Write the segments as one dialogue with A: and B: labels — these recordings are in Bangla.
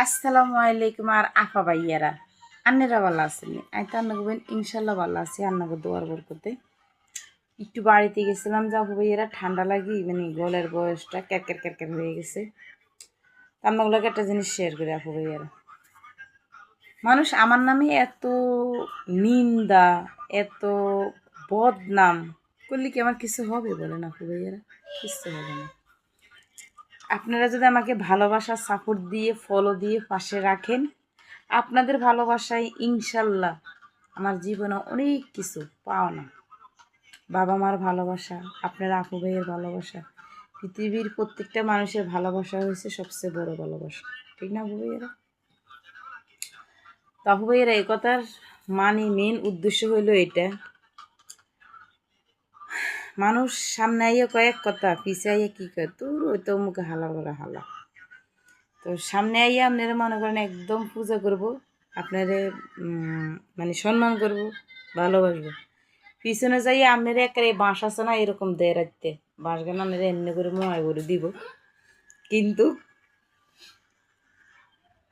A: আসসালামু আলাইকুম আর আফা ভাইয়ারা আন্নেরা ভালো আছেন আই তো আন্নাগবেন ইনশাল্লাহ ভালো আছি আন্নাকে দোয়ার বরকতে একটু বাড়িতে গেছিলাম যে আফু ভাইয়ারা ঠান্ডা লাগি মানে গলার বয়সটা ক্যারকের ক্যারকের হয়ে গেছে আন্নাগুলোকে একটা জিনিস শেয়ার করি আফু ভাইয়ারা মানুষ আমার নামে এত নিন্দা এত বদনাম করলে কি আমার কিছু হবে বলেন আফু ভাইয়ারা কিছু হবে না। আপনারা যদি আমাকে ভালোবাসা সাপোর্ট দিয়ে ফলো দিয়ে পাশে রাখেন, আপনাদের ভালোবাসায় ইনশাল্লাহ আমার জীবনে অনেক কিছু পাওনা, বাবা মার ভালোবাসা, আপনার আপু ভাইয়ের ভালোবাসা, পৃথিবীর প্রত্যেকটা মানুষের ভালোবাসা হয়েছে সবচেয়ে বড় ভালোবাসা, ঠিক না আপু ভাইয়েরা? তো আপু ভাইয়েরা এই কথার মানে মেন উদ্দেশ্য হইল এটা, মানুষ সামনে আইয়া কয়েক কথা পিছে আইয়া কী কয় তোর ওই তো মুখে হালা করে হালা। তো সামনে আইয়া আপনারা মনে করেন একদম পূজা করব, আপনারে মানে সম্মান করব, ভালোবাসবো। পিছনে যাইয়া আপনারা একেবারে বাঁশ আছে না এরকম দেয় রাখতে, বাঁশ গান আপনারা এমনি করে ময় করে দিব। কিন্তু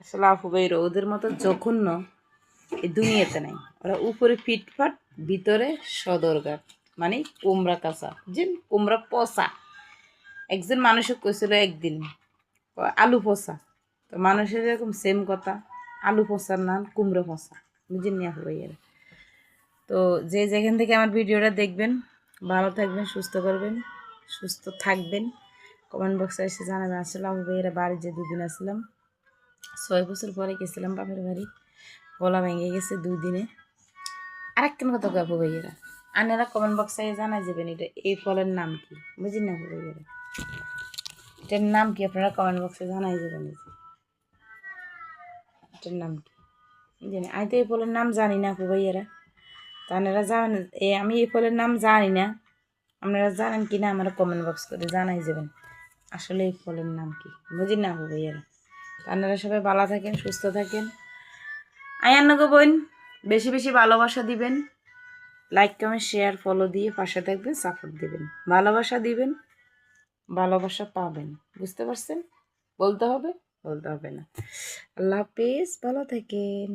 A: আসলে আপু ভাই ওদের মতো জঘন্য এই দুনিয়াতে নাই। ওরা উপরে ফিটফাট ভিতরে সদরঘাট, মানে কুমড়া কাঁচা, যে কুমড়া পচা। একজন মানুষও কইছিল একদিন আলু পচা, তো মানুষের এরকম সেম কথা, আলু পচার নাম কুমড়ো পচা, বুঝেন নি আপু ভাইয়েরা? তো যে যেখান থেকে আমার ভিডিওটা দেখবেন ভালো থাকবেন, সুস্থ থাকবেন। কমেন্ট বক্সে এসে জানাবেন। আসলে আপু ভাইয়েরা বাড়ি যে দুদিন আসলাম, 6 বছর পরে গেছিলাম বাপের বাড়ি, গলা ভেঙে গেছে 2 দিনে। আরেকটা কথা কয় আপু ভাইয়েরা, আপনারা কমেন্ট বক্সে জানাই যাবেন এটা এই ফলের নাম কি, বুঝেন না আপু ভাইয়েরা? এটার নাম কি আপনারা কমেন্ট বক্সে জানাই যাবেন। এটার নাম কি জানি, আমি তো এই ফলের নাম জানি না আপু ভাইয়েরা। তা আপনারা জানেন, আমি এই ফলের নাম জানি না, আপনারা জানেন কি না আমার কমেন্ট বক্স করে জানাই যাবেন আসলে এই ফলের নাম কি, বুঝি না আপু ভাইয়েরা? তা আপনারা সবাই ভালো থাকেন, সুস্থ থাকেন। আয়ান্নগো বোন বেশি বেশি ভালোবাসা দিবেন, লাইক কমেন্ট শেয়ার ফলো দিয়ে পাশে থাকবেন, সাপোর্ট দিবেন, ভালোবাসা দিবেন, ভালোবাসা পাবেন। বুঝতে পারছেন? বলতে হবে না। আল্লাহ হাফিজ, ভালো থাকেন।